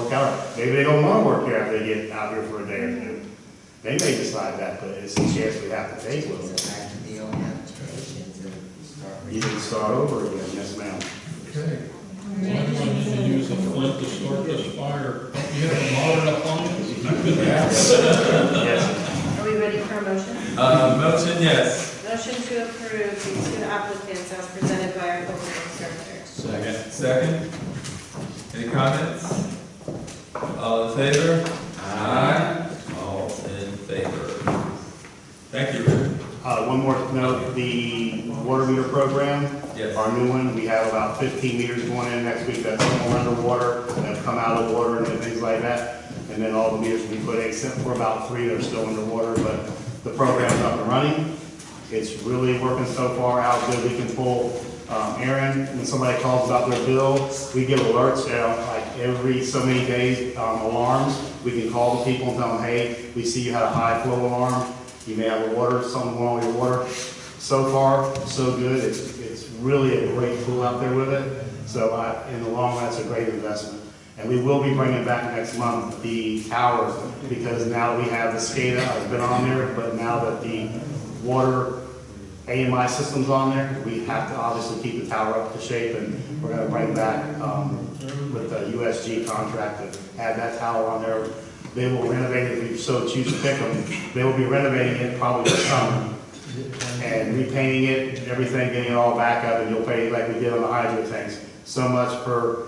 work out. Maybe they don't want to work here after they get out here for a day or two. They may decide that, but it's a chance we have to take with them. So back to the old administration to start. You can start over again, yes ma'am. Okay. Why do I need to use a flint to start this fire? Don't you have a motor up on it? Yes. Are we ready for a motion? Motion, yes. Motion to approve the two applicants as presented by our Hopkins director. Second. Any comments? All in favor? Aye. All in favor. Thank you, Rick. One more note, the water meter program, Yes. our new one, we have about 15 meters going in next week that's more underwater, that come out of the water and things like that. And then all the meters will be put in, except for about 3 that are still underwater, but the program's up and running. It's really working so far, how good we can pull. Aaron, when somebody calls about their bill, we get alerts like every so many days, alarms. We can call the people and tell them, hey, we see you had a high flow alarm. You may have something wrong with your water. So far, so good. It's really a great tool out there with it. So in the long run, it's a great investment. And we will be bringing back next month the towers, because now that we have the SCADA, I've been on there, but now that the water AMI system's on there, we have to obviously keep the tower up to shape, and we're gonna bring back, with the USG contract to add that tower on there. They will renovate it if we so choose to pick them. They will be renovating it probably this summer and repainting it, everything, getting it all back up, and you'll pay like we did on the hydro tanks. So much per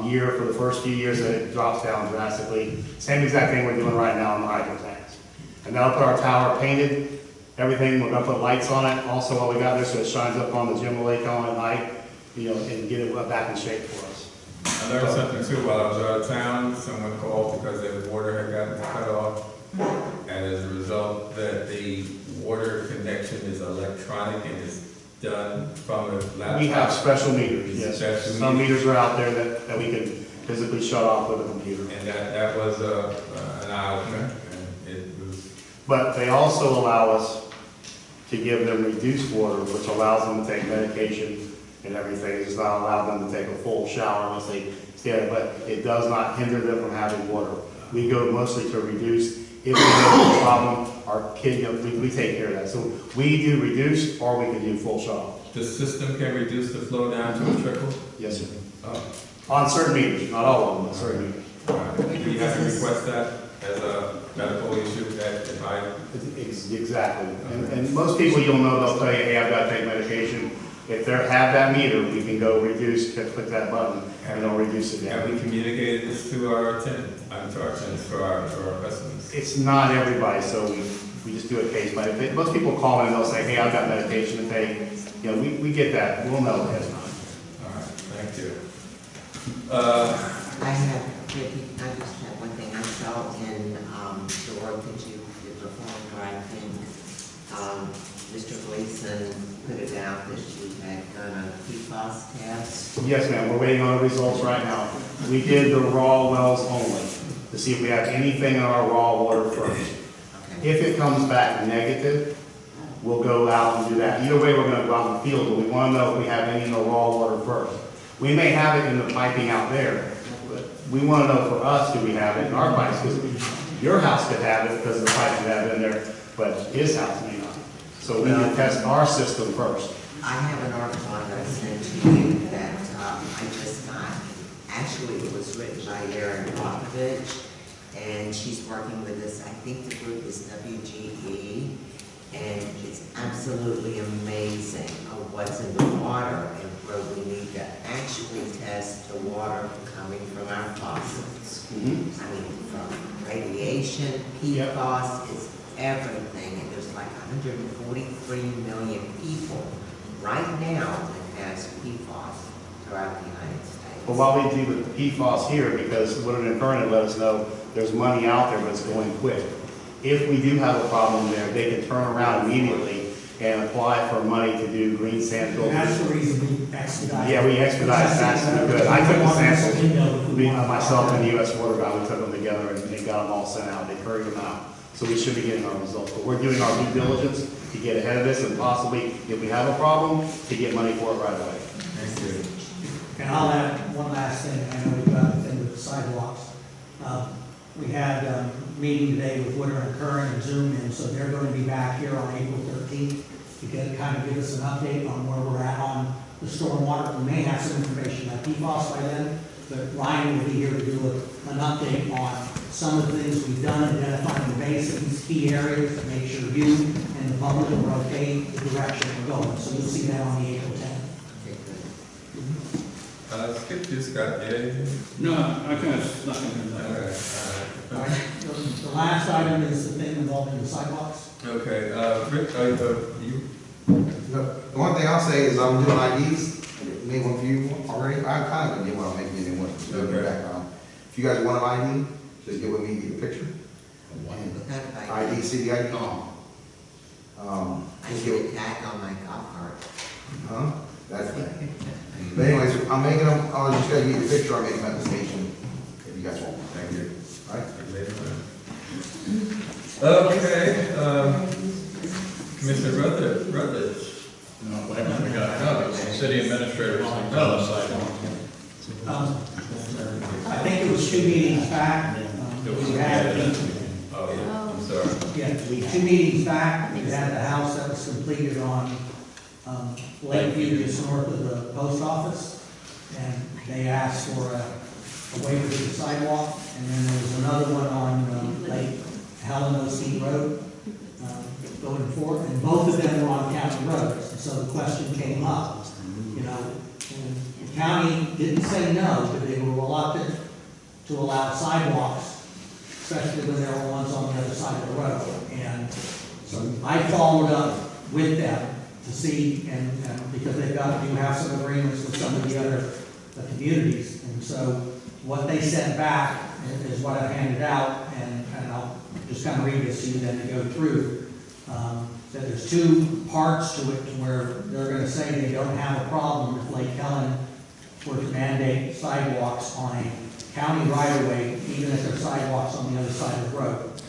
year for the first few years, that it drops down drastically. Same exact thing we're doing right now on the hydro tanks. And that'll put our tower painted, everything. We're gonna put lights on it. Also, while we got there, so it shines up on the Jim Lake on at night, and get it back in shape for us. I learned something too while I was out of town. Someone called because their water had gotten cut off. And as a result, that the water connection is electronic and is done from a laptop. We have special meters, yes. Special Some meters. meters are out there that we can physically shut off with a computer. And that was an eye-opener. And it was, But they also allow us to give them reduced water, which allows them to take medication and everything. It does not allow them to take a full shower unless they stay there, but it does not hinder them from having water. We go mostly to reduce. If we have a problem, our kid, we take care of that. So we do reduce, or we can do full shut off. the system can reduce the flow down to a trickle? Yes, sir. Oh, On certain meters, not all of them, but certain meters. all right. Do you have to request that as a medical issue that if I? Exactly. And most people you'll know, they'll tell you, hey, I've got to take medication. If they have that meter, we can go reduce, click that button, and it'll reduce it down. Have we communicated this to our tenants, to our tenants, for our customers? It's not everybody, so we just do it case by case. Most people call in and they'll say, hey, I've got medication to take. We get that. We'll know ahead of time. All right, thank you. I just have one thing. I saw in the work that you performed, where I think Mr. Gleason put it out that you had done a PFAS test. Yes, ma'am. We're waiting on the results right now. We did the raw wells only to see if we have anything in our raw water first. Okay. If it comes back negative, we'll go out and do that. Either way, we're going to go out in the field, but we want to know if we have any in the raw water first. We may have it in the piping out there, but we want to know for us, do we have it in our pipes? Because your house could have it because of the pipe you have in there, but his house may not. So we need to test our system first. I have an article that I sent to you that I just got. Actually, it was written by Erin Popovich, and she's working with us. I think the group is WGE, and it's absolutely amazing of what's in the water and where we need to actually test the water coming from our faucets. I mean, from radiation, PFAS, it's everything. And there's like 143 million people right now that has PFAS throughout the United States. But while we do with the PFAS here, because what an inferno let us know, there's money out there, but it's going quick. If we do have a problem there, they can turn around immediately and apply for money to do green sand filters. That's the reason we expedite. Yeah, we expedite faster than good. I took the samples, myself and the US Water guy, we took them together and they got them all sent out. They hurried them out. So we should be getting our results. But we're doing our due diligence to get ahead of this and possibly, if we have a problem, to get money for it right away. Thank you. And I'll add one last thing. I know you've got the thing with the sidewalks. We had a meeting today with Woodard and Curran and Zoom in, so they're going to be back here on April 13th to kind of give us an update on where we're at on the stormwater. We may have some information on PFAS by then, but Ryan will be here to do an update on some of the things we've done, identifying the basins, key areas, to make sure you and the public are okay with the direction we're going. So you'll see that on the April 10th. Okay, good. Skip just got anything? No, I kind of snuck in there. All right, the last item is the thing involving the sidewalks. Okay, Rick, you? The one thing I'll say is I'm doing IDs, made one for you already, I'm kind of gonna get one, I'll make you in one, so Okay. background. If you guys want an ID, just get with me, get a picture. What kind of ID, city ID. I Just should get, tag on my golf cart. huh? That's fine. But anyways, I'm making them, I'll just gotta get your picture, I'll make them at the station, if you guys want. Thank you. All right? Okay, Commissioner Rutledge. No, wait a minute, we got, city administrator wants to tell us sidewalk. I think it was 2 meetings back. We had, Oh, yeah, I'm sorry. yeah, 2 meetings back, we had the house that was completed on Lakeview, just north of the post office. And they asked for a waiver to the sidewalk. And then there was another one on Lake Helen Osteen Road going forward. And both of them were on county roads. And so the question came up, you know, and the county didn't say no, but they were reluctant to allow sidewalks, especially when there were ones on the other side of the road. And so I followed up with them to see, and because do have some agreements with some of the other communities. And so what they sent back is what I've handed out, and I'll just kind of read this to you then to go through. That there's 2 parts to it where they're going to say they don't have a problem if Lake Helen were to mandate sidewalks on a county right-of-way, even if there's sidewalks on the other side of the road.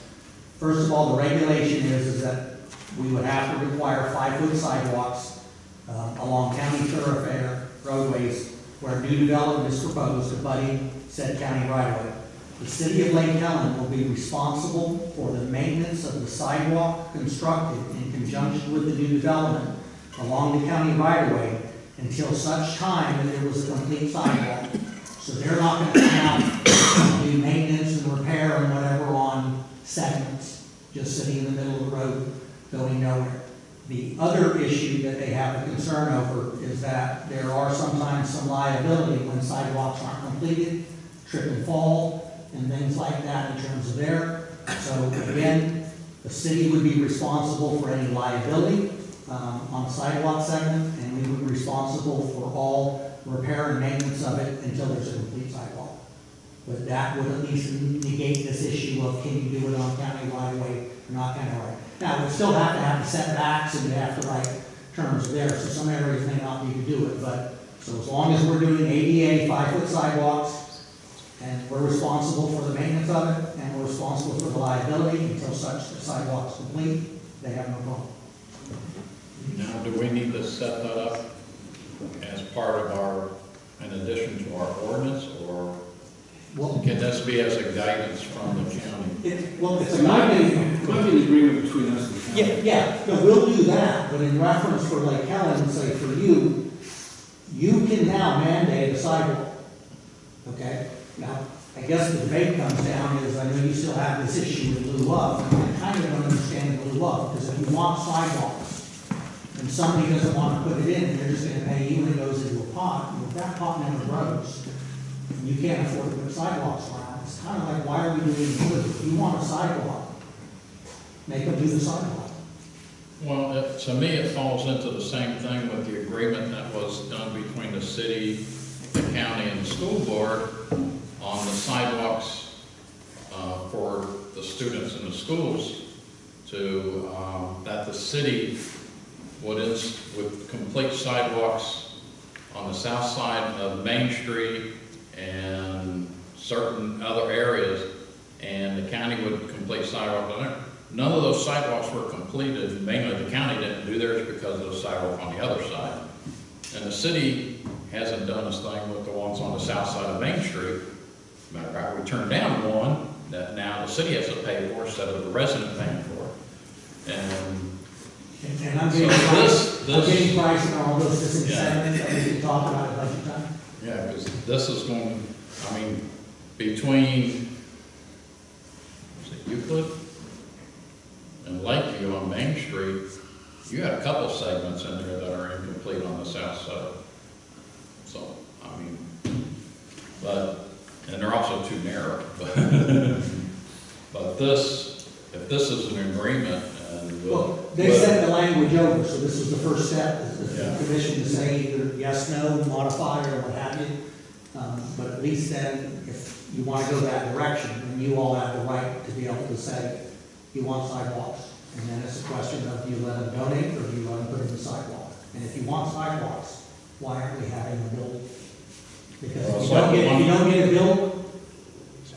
First of all, the regulation is that we would have to require 5-foot sidewalks along county thoroughfare roadways where new development is proposed abutting said county right-of-way. The city of Lake Helen will be responsible for the maintenance of the sidewalk constructed in conjunction with the new development along the county right-of-way until such time that there was a complete sidewalk. So they're not going to come out and do maintenance and repair and whatever on segments, just sitting in the middle of the road, going nowhere. The other issue that they have a concern over is that there are sometimes some liability when sidewalks aren't completed, trip and fall, and things like that in terms of there. So again, the city would be responsible for any liability on the sidewalk segment, and we would be responsible for all repair and maintenance of it until there's a complete sidewalk. But that would at least negate this issue of can you do it on county right-of-way or not county right. Now, we still have to have the setbacks and we have to write terms there, so some areas may not need to do it, but so as long as we're doing ADA 5-foot sidewalks, and we're responsible for the maintenance of it, and we're responsible for the liability until such sidewalk is complete, they have no problem. Now, do we need to set that up as part of our, in addition to our ordinance, or Well, can this be as a guidance from the county? it's It a might be, guidance. it might be an agreement between us and the county. Yeah, no, we'll do that, but in reference for Lake Helen, say for you, you can now mandate a sidewalk. Okay? Now, I guess the debate comes down is, I know you still have this issue in lieu of, and I kind of don't understand in lieu of, because if you want sidewalks, and somebody doesn't want to put it in, they're just gonna pay you and it goes into a pot, and if that pot never grows, and you can't afford to put sidewalks around, it's kind of like, why are we doing this? If you want a sidewalk, make them do the sidewalk. Well, to me, it falls into the same thing with the agreement that was done between the city, the county, and the school board on the sidewalks for the students in the schools to, that the city would complete sidewalks on the south side of Main Street and certain other areas, and the county would complete sidewalks on there. None of those sidewalks were completed, mainly the county didn't do theirs because of the sidewalk on the other side. And the city hasn't done this thing with the ones on the south side of Main Street. Matter of fact, we turned down one that now the city has to pay for instead of the resident paying for it. And I'm So getting price, this- I'm getting price on all those different Yeah. segments that we can talk about at budget time. Yeah, because this is going, I mean, between, is it Euclid and Lakeview on Main Street, you got a couple segments in there that are incomplete on the south side. So, I mean, but, and they're also too narrow, but this, if this is an agreement, and Well, they sent the language over, so this was the first step, is the Yeah. commission to say either yes, no, modify, or what have you. But at least then, if you want to go that direction, then you all have the right to be able to say, you want sidewalks. And then it's a question of, do you let them donate, or do you let them put in the sidewalk? And if you want sidewalks, why aren't we having them built? Because Well, if it's you don't like get, the if you one- don't get it built,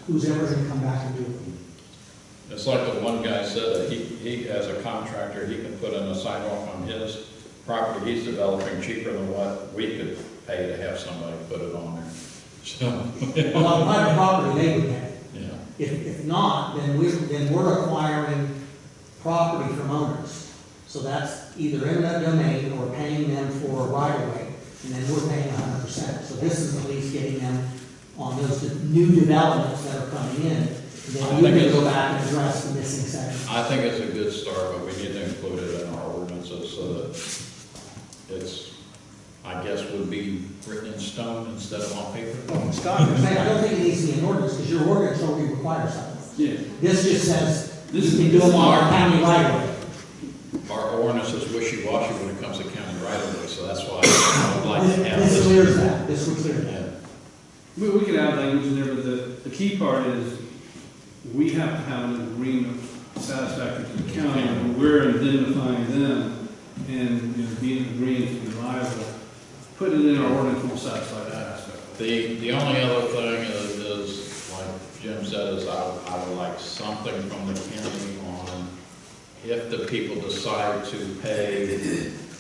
who's ever going to come back and do it? it's like the one guy said that he, as a contractor, he can put in a sidewalk on his property he's developing cheaper than what we could pay to have somebody put it on there. So, Well, on private property, they would pay. yeah. If not, then we're acquiring property from owners. So that's either in that domain or paying them for a right of way, and then we're paying 100%. So this is at least getting them on those new developments that are coming in. And I then you think can it's- go back and address the missing section. I think it's a good start, but we need to include it in our ordinances so that it's, I guess, would be written in stone instead of on paper. Well, Scott, you're saying, I don't think it needs to be an ordinance, because your ordinance already requires something. Yeah. This just says, This you is- can do them on our county right of way. Our ordinance is wishy-washy when it comes to county right-of-way, so that's why I would like to have This this. clears that, this would clear that. Yeah. We could add language in there, but the key part is, we have to have an agreement satisfactory to the county, and we're indemnifying them, and, you know, being agreeing to be liable. Put it in our ordinance will satisfy that aspect. The only other thing is, like Jim said, is I would like something from the county on if the people decide to pay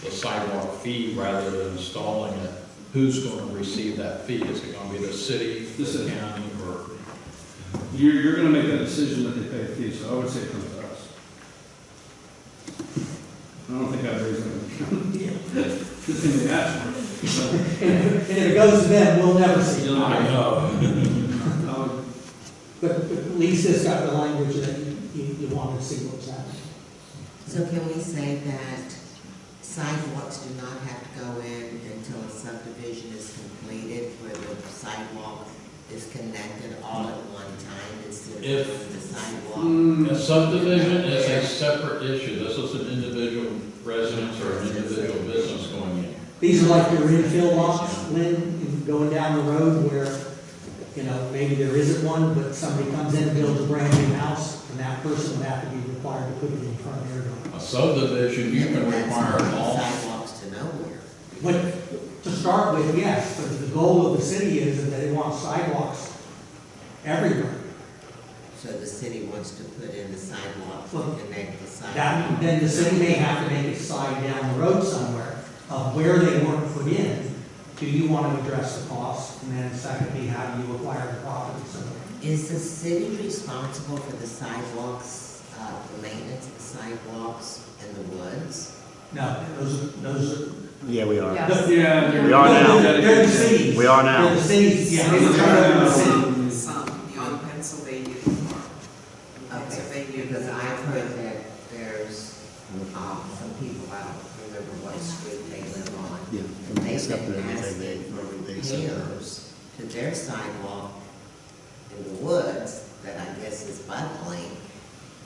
the sidewalk fee rather than installing it, who's going to receive that fee? Is it going to be the city, The the city. county, or? You're gonna make that decision that they pay a fee, so I would say it comes to us. I don't think I'd raise it. Good thing they asked for it. So, And if it goes to them, we'll never see it. I know. I would But at least it's got the language that you wanted to see what's happening. So can we say that sidewalks do not have to go in until a subdivision is completed, where the sidewalk is connected all at one time instead of If- doing the sidewalk? A subdivision is a separate issue. This is an individual residence or an individual business going in. These are like your infill lots, Lynn, going down the road where, you know, maybe there isn't one, but somebody comes in and builds a brand new house, and that person would have to be required to put it in front of their door. A subdivision, you can That's require not all. sidewalks to nowhere. But to start with, yes, but the goal of the city is that they want sidewalks everywhere. So the city wants to put in the sidewalk Well, to connect the sidewalk. That, then the city may have to make a side down the road somewhere of where they weren't put in. Do you want to address the cost? And then secondly, how do you acquire the property somewhere? Is the city responsible for the sidewalks, the maintenance of the sidewalks in the woods? No, those are. Yeah, we are. Yes. Yeah. We are now. They're the cities. We are now. They're the cities, yeah, they turn over to the city. Some, on Pennsylvania Farm. Okay, Pennsylvania. because I've heard that there's, some people, I don't remember what street they live on. Yeah. And they've been asking for repairs to their sidewalk in the woods, that I guess is floodplain,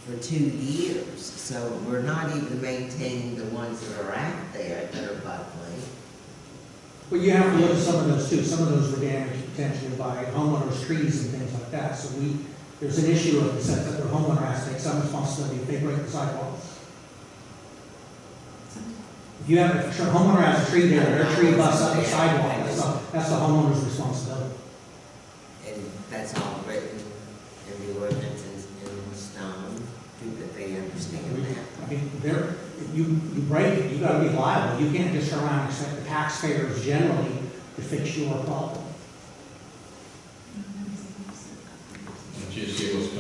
for 2 years. So we're not even maintaining the ones that are out there that are floodplain. But you have to look at some of those too. Some of those were damaged potentially by homeowners' trees and things like that. So there's an issue of the sense that the homeowner has to take some responsibility if they break the sidewalk. If a homeowner has a tree there, their tree busts up the sidewalk, that's the homeowner's responsibility. And that's all written in the ordinances in stone, that they understand that. I mean, if you break it, you gotta be liable. You can't just turn around and expect the taxpayers generally to fix your problem.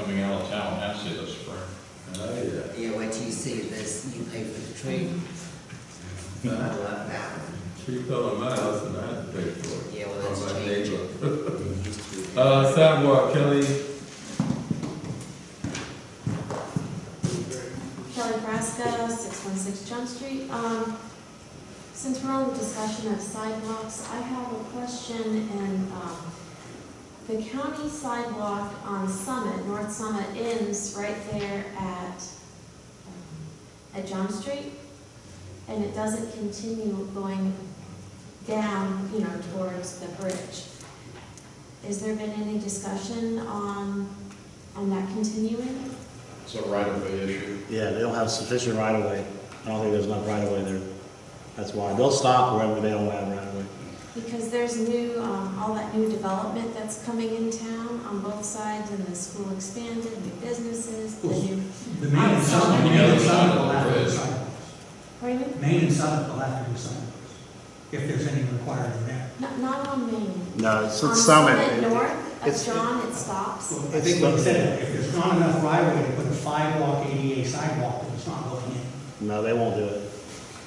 coming out of Tallahassee this spring. Yeah, wait till you see this, you pay for the tree. I love that one. Tree fell on my house and I had to pay for it. Yeah, well, From that's my changing. neighbor. It used to be- Sidewalk, Kelly. Kelly Braska, 616 John Street. Since we're on the discussion of sidewalks, I have a question, and the county sidewalk on Summit, North Summit, ends right there at John Street, and it doesn't continue going down, towards the bridge. Has there been any discussion on that continuing? It's a right-of-way issue. Yeah, they don't have sufficient right of way. I don't think there's enough right of way there. That's why. They'll stop wherever they don't have right of way. Because there's new, all that new development that's coming in town on both sides, and the school expanded, new businesses, the new. The main and Summit, Main and Summit will have to do sidewalks. Pardon me? Main and Summit will have to do sidewalks, if there's any required in there. Not on Main. No, it's On Summit. North it's- of John, it stops. I think what he said, if there's not enough right of way to put a 5-walk ADA sidewalk, then it's not going in. No, they won't do it.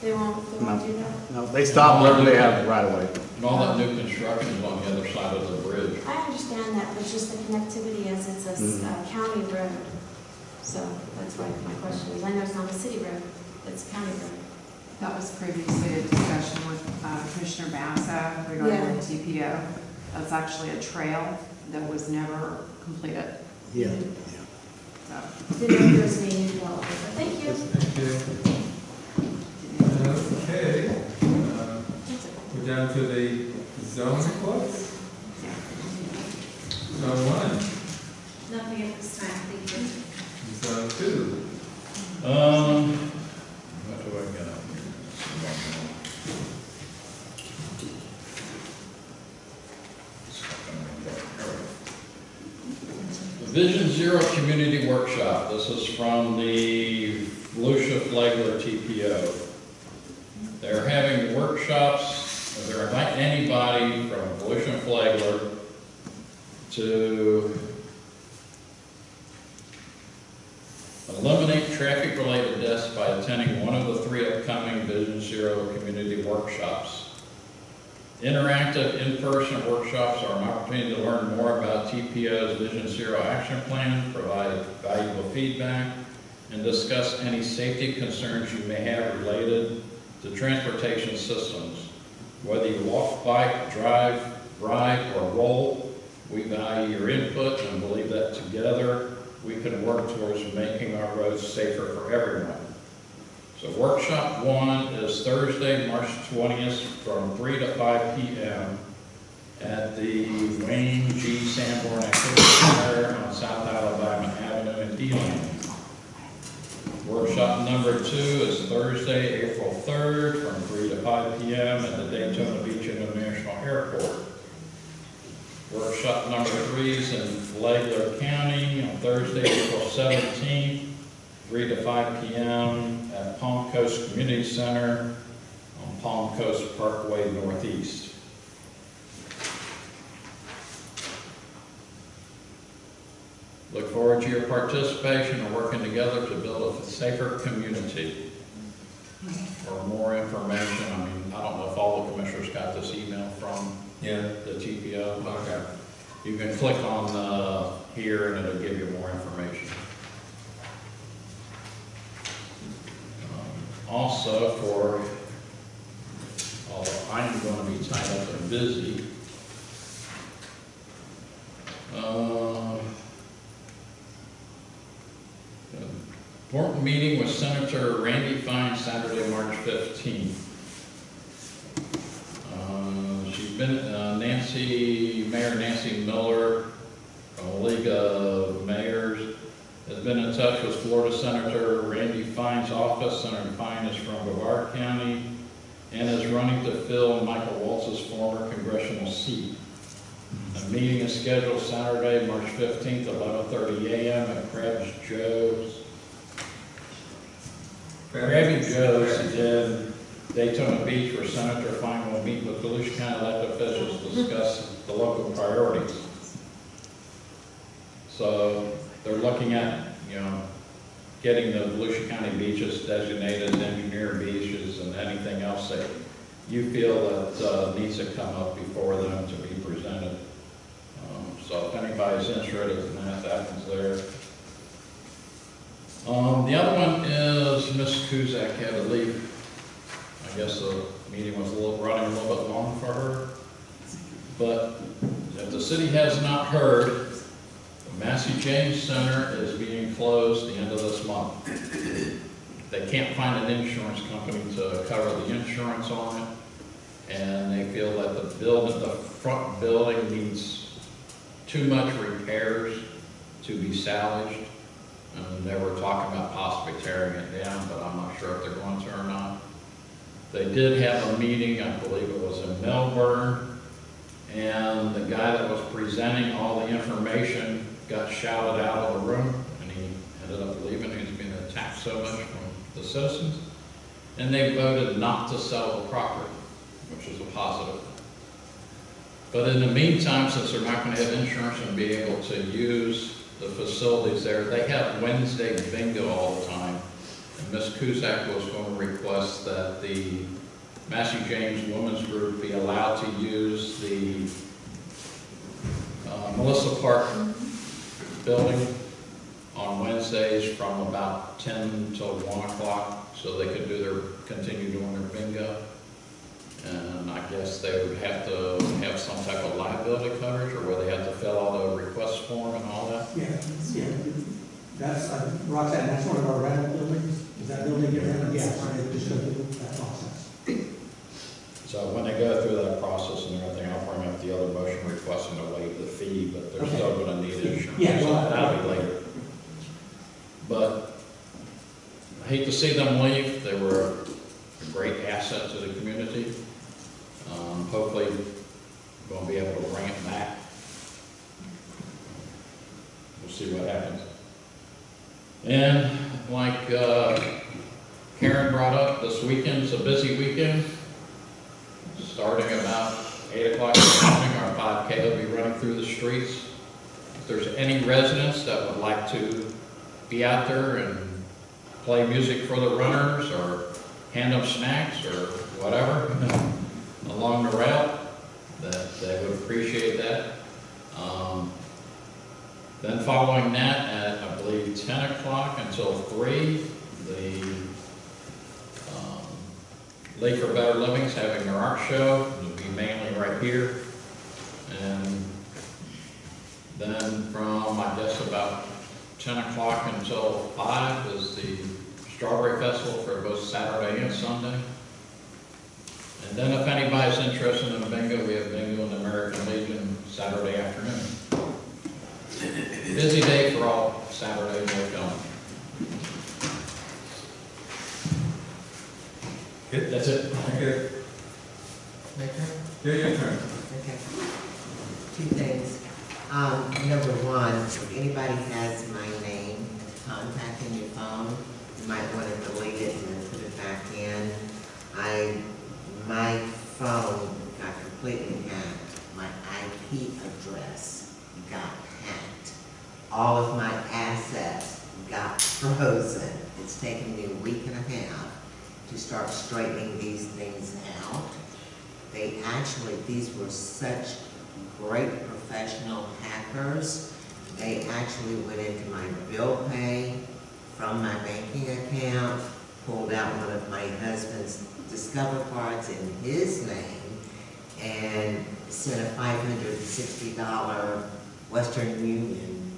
They won't do that? No, they stop wherever they have right of way. And all that new construction is on the other side of the bridge. I understand that, but just the connectivity as it's a county road. So that's why my question is, I know it's not a city road, it's a county road. That was previously a discussion with Commissioner Bassa regarding the TPO. That's actually a trail that was never completed. Yeah. So, Didn't know there was any new development, but thank you. Thank you. Okay, we're down to the zone reports. Zone 1, Nothing at this time, thank you. zone 2. What do I got up here? The Vision Zero Community Workshop. This is from the Lucia Flagler TPO. They're having workshops, they're inviting anybody from Volusia Flagler to eliminate traffic-related deaths by attending one of the 3 upcoming Vision Zero community workshops. Interactive in-person workshops are an opportunity to learn more about TPO's Vision Zero action plan, provide valuable feedback, and discuss any safety concerns you may have related to transportation systems. Whether you walk, bike, drive, ride, or roll, we value your input and believe that together we can work towards making our roads safer for everyone. So workshop 1 is Thursday, March 20th from 3 to 5 p.m. at the Wayne G. Sanborn Activity Center on South Alabama Avenue in Ealing. Workshop number 2 is Thursday, April 3rd from 3 to 5 p.m. at the Daytona Beach International Airport. Workshop number 3 is in Flagler County on Thursday, April 17th, 3 to 5 p.m. at Palm Coast Community Center on Palm Coast Parkway Northeast. Look forward to your participation and working together to build a safer community. For more information, I don't know if all the commissioners got this email from the TPO. Okay. You can click on here and it'll give you more information. Also, although I'm going to be tied up and busy, important meeting with Senator Randy Fine Saturday, March 15th. She's been, Mayor Nancy Miller from the League of Mayors has been in touch with Florida Senator Randy Fine's office. Senator Fine is from Brevard County and is running to fill Michael Waltz's former congressional seat. A meeting is scheduled Saturday, March 15th, 11:30 a.m. at Krabby Joe's in Daytona Beach, where Senator Fine will meet with Volusia County elected officials to discuss the local priorities. So they're looking at, getting the Volusia County beaches designated as engineer beaches and anything else that you feel that needs to come up before them to be presented. So if anybody's interested in that, that one's there. The other one is Ms. Kuzak had to leave. I guess the meeting was running a little bit long for her. But if the city has not heard, the Massey James Center is being closed the end of this month. They can't find an insurance company to cover the insurance on it, and they feel that the front building needs too much repairs to be salvaged. And they were talking about possibly tearing it down, but I'm not sure if they're going to or not. They did have a meeting, I believe it was in Melbourne, and the guy that was presenting all the information got shouted out of the room, and he ended up leaving. He was being attacked so much from the citizens. And they voted not to sell the property, which is a positive. But in the meantime, since they're not going to have insurance and be able to use the facilities there, they have Wednesday bingo all the time. And Ms. Kuzak was going to request that the Massey James Women's Group be allowed to use the Melissa Park building on Wednesdays from about 10 till 1 o'clock, so they could continue doing their bingo. And I guess they would have to have some type of liability coverage, or where they have to fill out a request form and all that. Yeah, that's, Roxanne, that's one of our rental buildings. Is that building get rented? Yeah, so they just go through that process. So when they go through that process and everything, I'll bring up the other motion requesting to waive the fee, but they're still gonna need insurance. Yeah, So well, that'll be later. But I hate to see them leave. They were a great asset to the community. Hopefully we'll be able to bring it back. We'll see what happens. And like Karen brought up, this weekend's a busy weekend. Starting about 8 o'clock in the morning, our 5K will be running through the streets. If there's any residents that would like to be out there and play music for the runners or hand them snacks or whatever along the route, that they would appreciate that. Then following that at, I believe, 10 o'clock until 3, the League for Better Living is having their art show. It'll be mainly right here. And then from, I guess, about 10 o'clock until 5 is the Strawberry Festival for both Saturday and Sunday. And then if anybody's interested in bingo, we have bingo in the American Legion Saturday afternoon. Busy day for all Saturday work on. Good. That's it. Good. My turn? Yeah, your turn. Okay. 2 things. Number 1, if anybody has my name, contact in your phone, you might want to delete it and then put it back in. My phone got completely hacked. My IP address got hacked. All of my assets got frozen. It's taken me a week and a half to start straightening these things out. These were such great professional hackers. They actually went into my bill pay from my banking account, pulled out one of my husband's Discover cards in his name, and sent a $560 Western Union,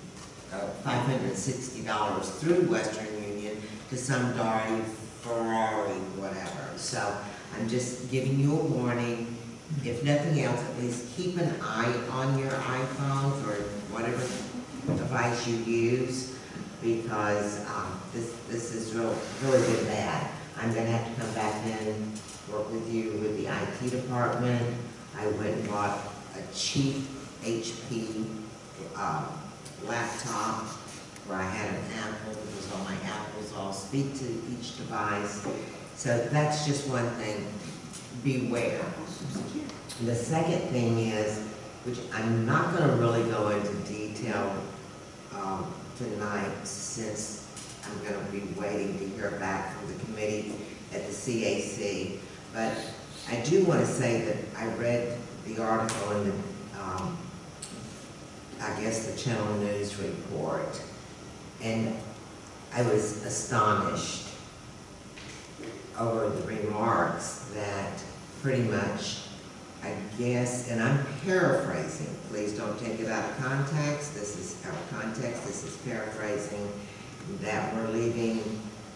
$560 through Western Union to some Dari Ferrari, whatever. So I'm just giving you a warning. If nothing else, at least keep an eye on your iPhones or whatever device you use, because this is really been bad. I'm going to have to come back in, work with you with the IT department. I went and bought a cheap HP laptop where I had an Apple, because all my Apples all speak to each device. So that's just one thing. Beware. The second thing is, which I'm not going to really go into detail tonight since I'm gonna be waiting to hear back from the committee at the CAC. But I do want to say that I read the article in the, I guess the Channel News report, and I was astonished over the remarks that pretty much, I guess, and I'm paraphrasing, please don't take it out of context, this is paraphrasing, that we're leaving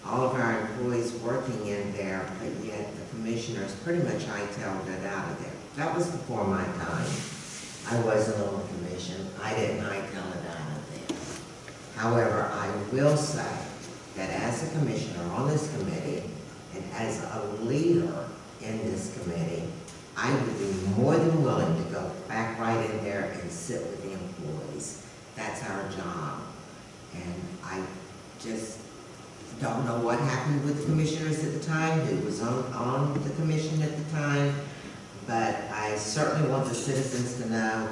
all of our employees working in there, but yet the commissioners pretty much hightailed it out of there. That was before my time. I wasn't on the commission. I didn't hightail it out of there. However, I will say that as a commissioner on this committee and as a leader in this committee, I would be more than willing to go back right in there and sit with the employees. That's our job. And I just don't know what happened with the commissioners at the time, who was on the commission at the time, but I certainly want the citizens to know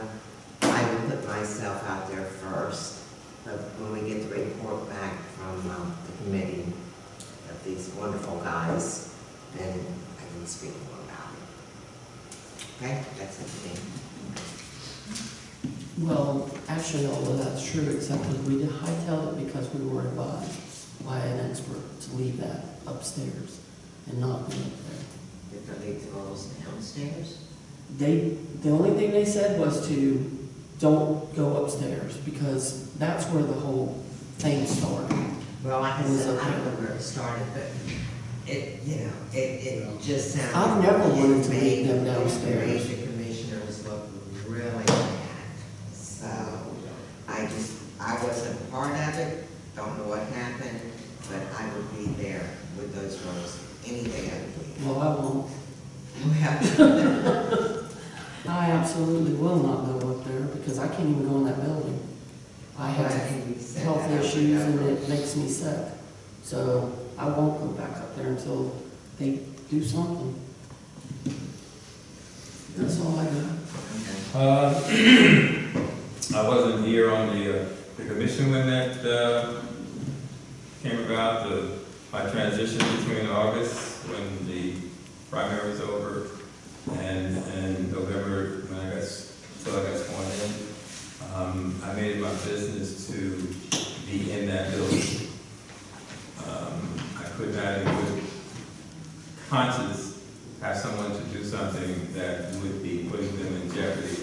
I will put myself out there first. But when we get the report back from the committee of these wonderful guys, then I can speak more about it. Okay, that's it for me. Well, actually, all of that's true, except that we did hightail it because we were advised by an expert to leave that upstairs and not leave it there. If I leave the girls downstairs? The only thing they said was to don't go upstairs because that's where the whole thing started. Well, like I said, I don't know where it started, but it just sounded. I've never wanted to it leave them made downstairs. the commissioners look really bad. So, I wasn't part of it, don't know what happened, but I would be there with those girls any day of the week. Well, I won't. Well, I absolutely will not go up there because I can't even go in that building. I have health issues and it makes me sick. So I won't go back up there until they do something. That's all I got. I wasn't here on the commission when that came about, my transition between August, when the primary was over, and November, when I got sworn in. I made it my business to be in that building. I could not, in good conscience, have someone to do something that would be putting them in jeopardy,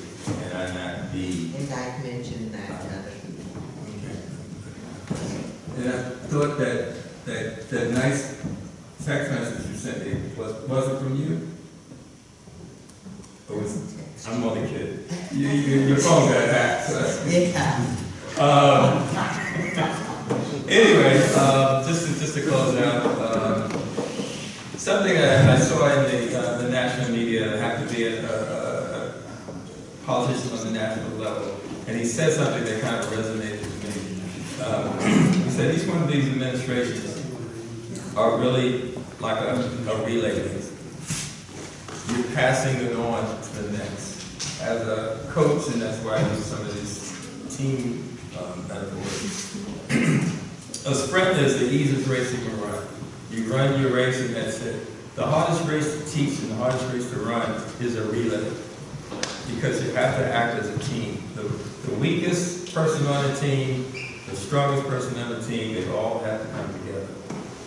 and I not be. and I mentioned that to other people. And I thought that nice text message you sent me wasn't from you? Or was it? I'm only kidding. Your phone got hacked, so that's good. Anyway, just to close out, something I saw in the national media, I have to be a politician on the national level, and he said something that kind of resonated with me. He said each one of these administrations are really like a relay race. You're passing it on to the next. As a coach, and that's why I use some of these team metaphors. A sprint is the easiest race you can run. You run your race and that's it. The hardest race to teach and the hardest race to run is a relay. Because you have to act as a team. The weakest person on the team, the strongest person on the team, they all have to come together.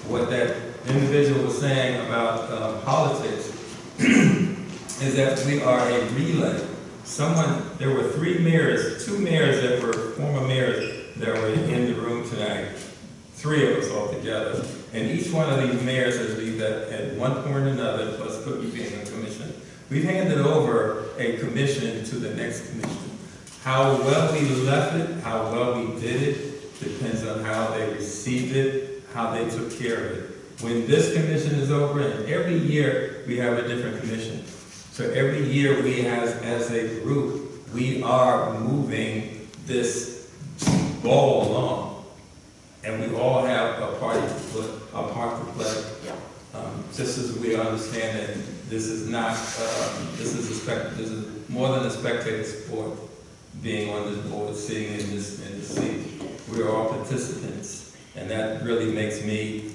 What that individual was saying about politics is that we are a relay. There were two mayors that were former mayors that were in the room tonight. 3 of us all together. And each one of these mayors has been at one point or another, plus Cookie being a commission. We've handed over a commission to the next commission. How well we left it, how well we did it, depends on how they received it, how they took care of it. When this commission is over, and every year we have a different commission. So every year we as a group, we are moving this ball along. And we all have a part to play. Just as we understand that this is not, this is more than a spectator sport, being on this board, sitting in this seat. we're all participants. And that really makes me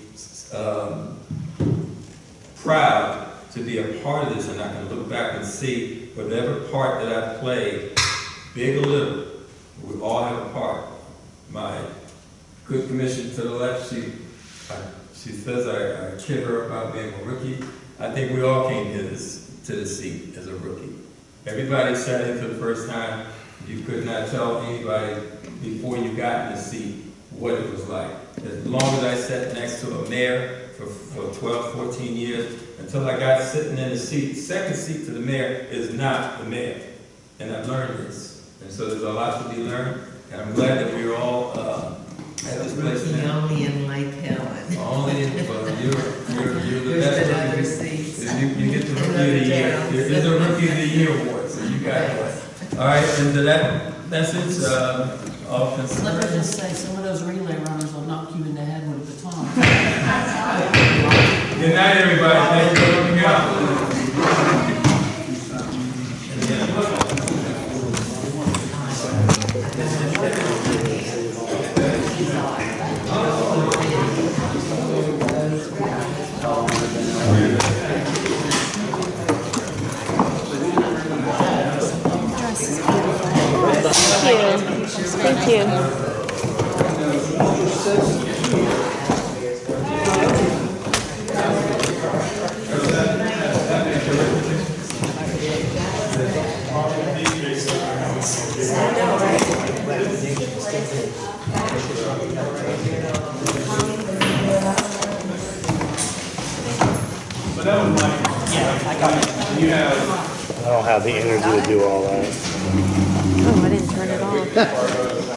proud to be a part of this, and I can look back and see whatever part that I played, big or little, we all have a part. My good commissioner to the left, she says I kid her about being a rookie. I think we all came to this seat as a rookie. Everybody sat in for the first time. You could not tell anybody before you got in the seat what it was like. As long as I sat next to a mayor for 12, 14 years, until I got sitting in the seat, second seat to the mayor is not the mayor. And I've learned this. And so there's a lot to be learned. And I'm glad that we're all at this place now. Only in Lake Helen. Only, well, you're the There's best. been other seats. You get the Rookie of the Year. There's a Rookie of the Year award, so you got it. All right, and to that message, Hopkins. Let me just say, some of those relay runners will knock you in the head with a baton. Good night, everybody. Thank you for coming out. Thank you. But that was like, I got it. You have I don't have the energy to do all that. Oh, I didn't turn it off.